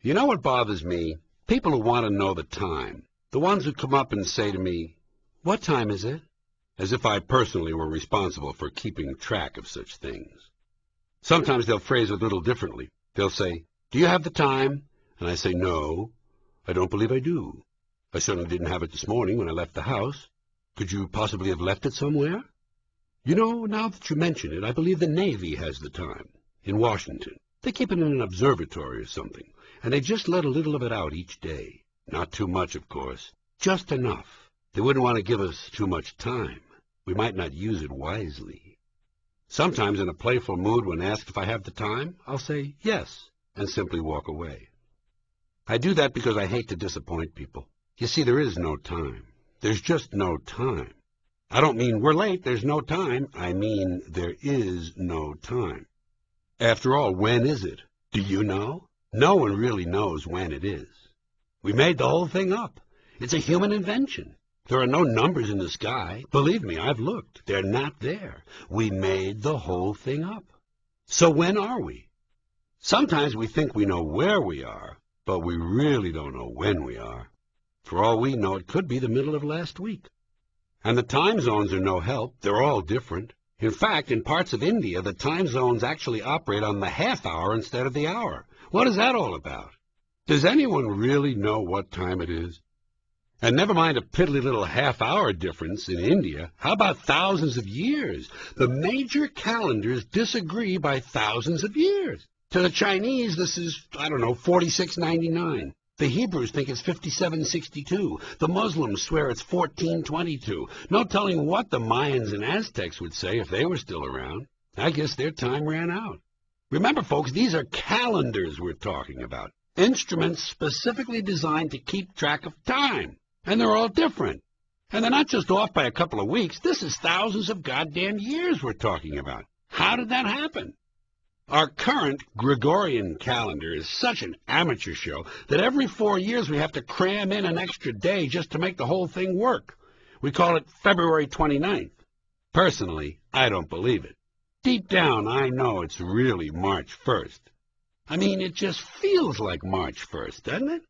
You know what bothers me? People who want to know the time. The ones who come up and say to me, "What time is it?" As if I personally were responsible for keeping track of such things. Sometimes they'll phrase it a little differently. They'll say, "Do you have the time?" And I say, "No, I don't believe I do. I certainly didn't have it this morning when I left the house. Could you possibly have left it somewhere?" You know, now that you mention it, I believe the Navy has the time, in Washington. They keep it in an observatory or something, and they just let a little of it out each day. Not too much, of course, just enough. They wouldn't want to give us too much time. We might not use it wisely. Sometimes in a playful mood, when asked if I have the time, I'll say yes, and simply walk away. I do that because I hate to disappoint people. You see, there is no time. There's just no time. I don't mean we're late, there's no time. I mean there is no time. After all, when is it? Do you know? No one really knows when it is. We made the whole thing up. It's a human invention. There are no numbers in the sky. Believe me, I've looked. They're not there. We made the whole thing up. So when are we? Sometimes we think we know where we are, but we really don't know when we are. For all we know, it could be the middle of last week. And the time zones are no help. They're all different. In fact, in parts of India, the time zones actually operate on the half hour instead of the hour. What is that all about? Does anyone really know what time it is? And never mind a piddly little half-hour difference in India. How about thousands of years? The major calendars disagree by thousands of years. To the Chinese, this is, 4699. The Hebrews think it's 5762. The Muslims swear it's 1422. No telling what the Mayans and Aztecs would say if they were still around. I guess their time ran out. Remember, folks, these are calendars we're talking about. Instruments specifically designed to keep track of time. And they're all different. And they're not just off by a couple of weeks. This is thousands of goddamn years we're talking about. How did that happen? Our current Gregorian calendar is such an amateur show that every 4 years we have to cram in an extra day just to make the whole thing work. We call it February 29th. Personally, I don't believe it. Deep down, I know it's really March 1st. I mean, it just feels like March 1st, doesn't it?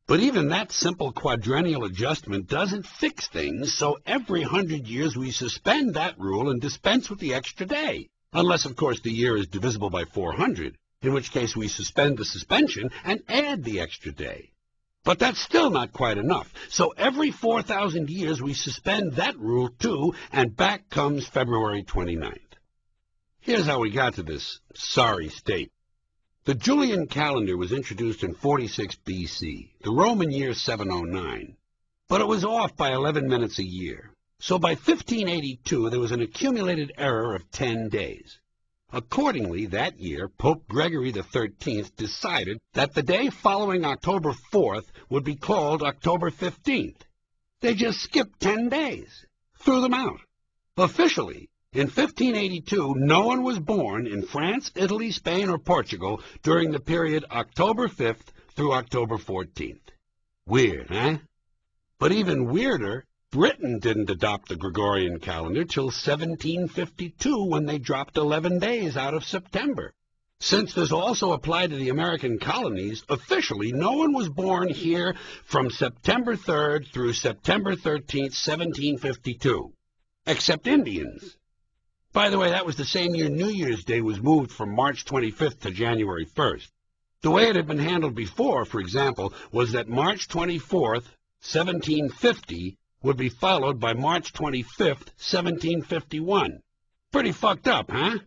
But even that simple quadrennial adjustment doesn't fix things, so every 100 years we suspend that rule and dispense with the extra day. Unless, of course, the year is divisible by 400, in which case we suspend the suspension and add the extra day. But that's still not quite enough, so every 4,000 years we suspend that rule too, and back comes February 29th. Here's how we got to this sorry state. The Julian calendar was introduced in 46 B.C., the Roman year 709, but it was off by 11 minutes a year. So by 1582, there was an accumulated error of 10 days. Accordingly, that year, Pope Gregory XIII decided that the day following October 4th would be called October 15th. They just skipped 10 days, threw them out. Officially, in 1582, no one was born in France, Italy, Spain, or Portugal during the period October 5th through October 14th. Weird, huh? But even weirder, Britain didn't adopt the Gregorian calendar till 1752 when they dropped 11 days out of September. Since this also applied to the American colonies, officially no one was born here from September 3rd through September 13th, 1752, except Indians. By the way, that was the same year New Year's Day was moved from March 25th to January 1st. The way it had been handled before, for example, was that March 24th, 1750, would be followed by March 25th, 1751. Pretty fucked up, huh?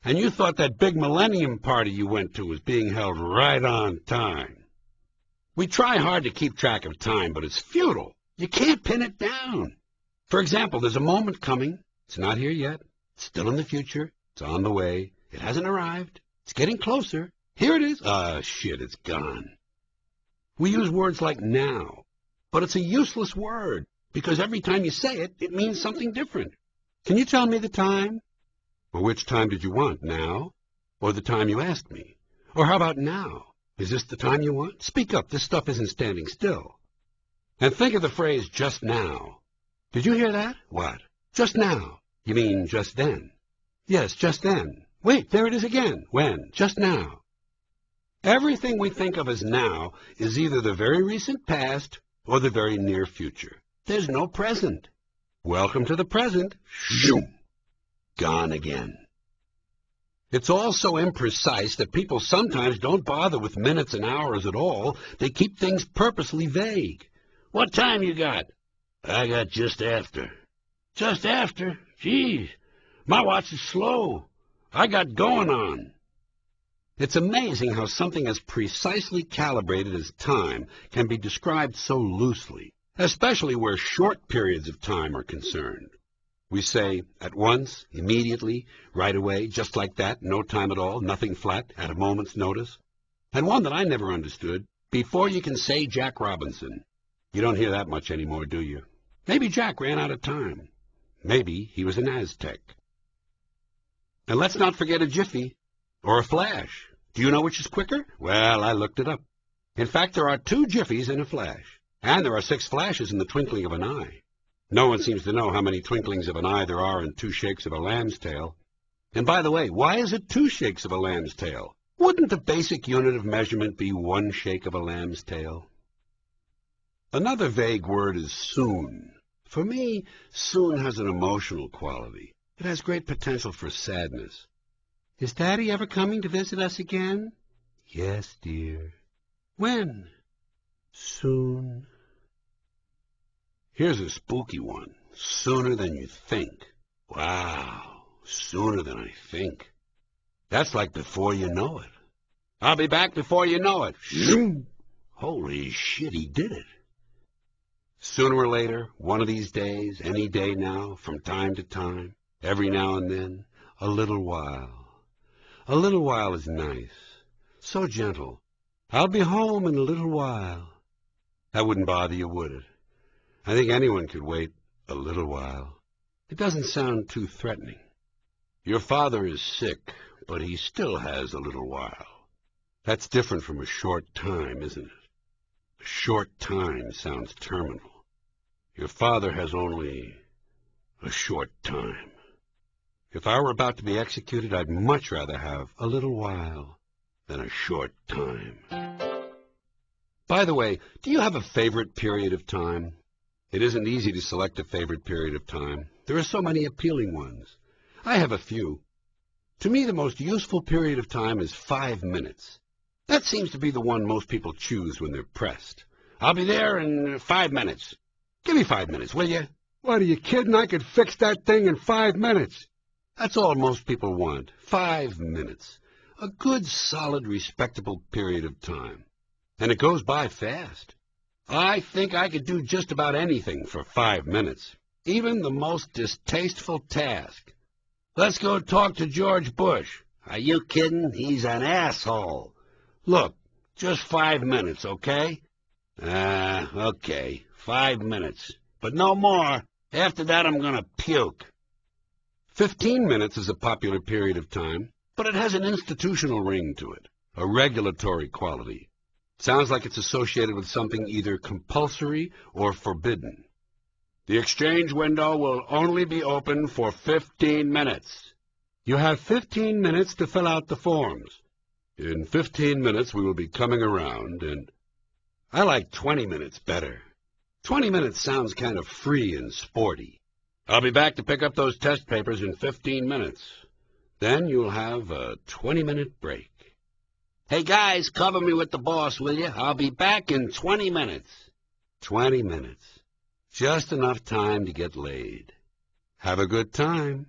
And you thought that big millennium party you went to was being held right on time. We try hard to keep track of time, but it's futile. You can't pin it down. For example, there's a moment coming. It's not here yet. It's still in the future. It's on the way. It hasn't arrived. It's getting closer. Here it is. Shit, it's gone. We use words like now, but it's a useless word because every time you say it, it means something different. Can you tell me the time? Well, which time did you want, now? Or the time you asked me? Or how about now? Is this the time you want? Speak up. This stuff isn't standing still. And think of the phrase, just now. Did you hear that? What? Just now. You mean just then? Yes, just then. Wait, there it is again. When? Just now. Everything we think of as now is either the very recent past or the very near future. There's no present. Welcome to the present. Shoom! Gone again. It's all so imprecise that people sometimes don't bother with minutes and hours at all. They keep things purposely vague. What time you got? I got just after. Just after? Geez, my watch is slow. I got going on. It's amazing how something as precisely calibrated as time can be described so loosely, especially where short periods of time are concerned. We say, at once, immediately, right away, just like that, no time at all, nothing flat, at a moment's notice. And one that I never understood, before you can say Jack Robinson. You don't hear that much anymore, do you? Maybe Jack ran out of time. Maybe he was an Aztec. And let's not forget a jiffy, or a flash. Do you know which is quicker? Well, I looked it up. In fact, there are 2 jiffies in a flash, and there are 6 flashes in the twinkling of an eye. No one seems to know how many twinklings of an eye there are in 2 shakes of a lamb's tail. And by the way, why is it 2 shakes of a lamb's tail? Wouldn't the basic unit of measurement be 1 shake of a lamb's tail? Another vague word is soon. For me, soon has an emotional quality. It has great potential for sadness. Is Daddy ever coming to visit us again? Yes, dear. When? Soon. Here's a spooky one. Sooner than you think. Wow, sooner than I think. That's like before you know it. I'll be back before you know it. Shoom! Holy shit, he did it. Sooner or later, one of these days, any day now, from time to time, every now and then, a little while. A little while is nice. So gentle. I'll be home in a little while. That wouldn't bother you, would it? I think anyone could wait a little while. It doesn't sound too threatening. Your father is sick, but he still has a little while. That's different from a short time, isn't it? A short time sounds terminal. Your father has only a short time. If I were about to be executed, I'd much rather have a little while than a short time. By the way, do you have a favorite period of time? It isn't easy to select a favorite period of time. There are so many appealing ones. I have a few. To me, the most useful period of time is 5 minutes. That seems to be the one most people choose when they're pressed. I'll be there in 5 minutes. Give me 5 minutes, will you? What, are you kidding? I could fix that thing in 5 minutes. That's all most people want. 5 minutes. A good, solid, respectable period of time. And it goes by fast. I think I could do just about anything for 5 minutes. Even the most distasteful task. Let's go talk to George Bush. Are you kidding? He's an asshole. Look, just 5 minutes, okay? Okay, 5 minutes. But no more. After that, I'm gonna puke. 15 minutes is a popular period of time, but it has an institutional ring to it, a regulatory quality. Sounds like it's associated with something either compulsory or forbidden. The exchange window will only be open for 15 minutes. You have 15 minutes to fill out the forms. In 15 minutes, we will be coming around, and I like 20 minutes better. 20 minutes sounds kind of free and sporty. I'll be back to pick up those test papers in 15 minutes. Then you'll have a 20-minute break. Hey, guys, cover me with the boss, will you? I'll be back in 20 minutes. 20 minutes. Just enough time to get laid. Have a good time.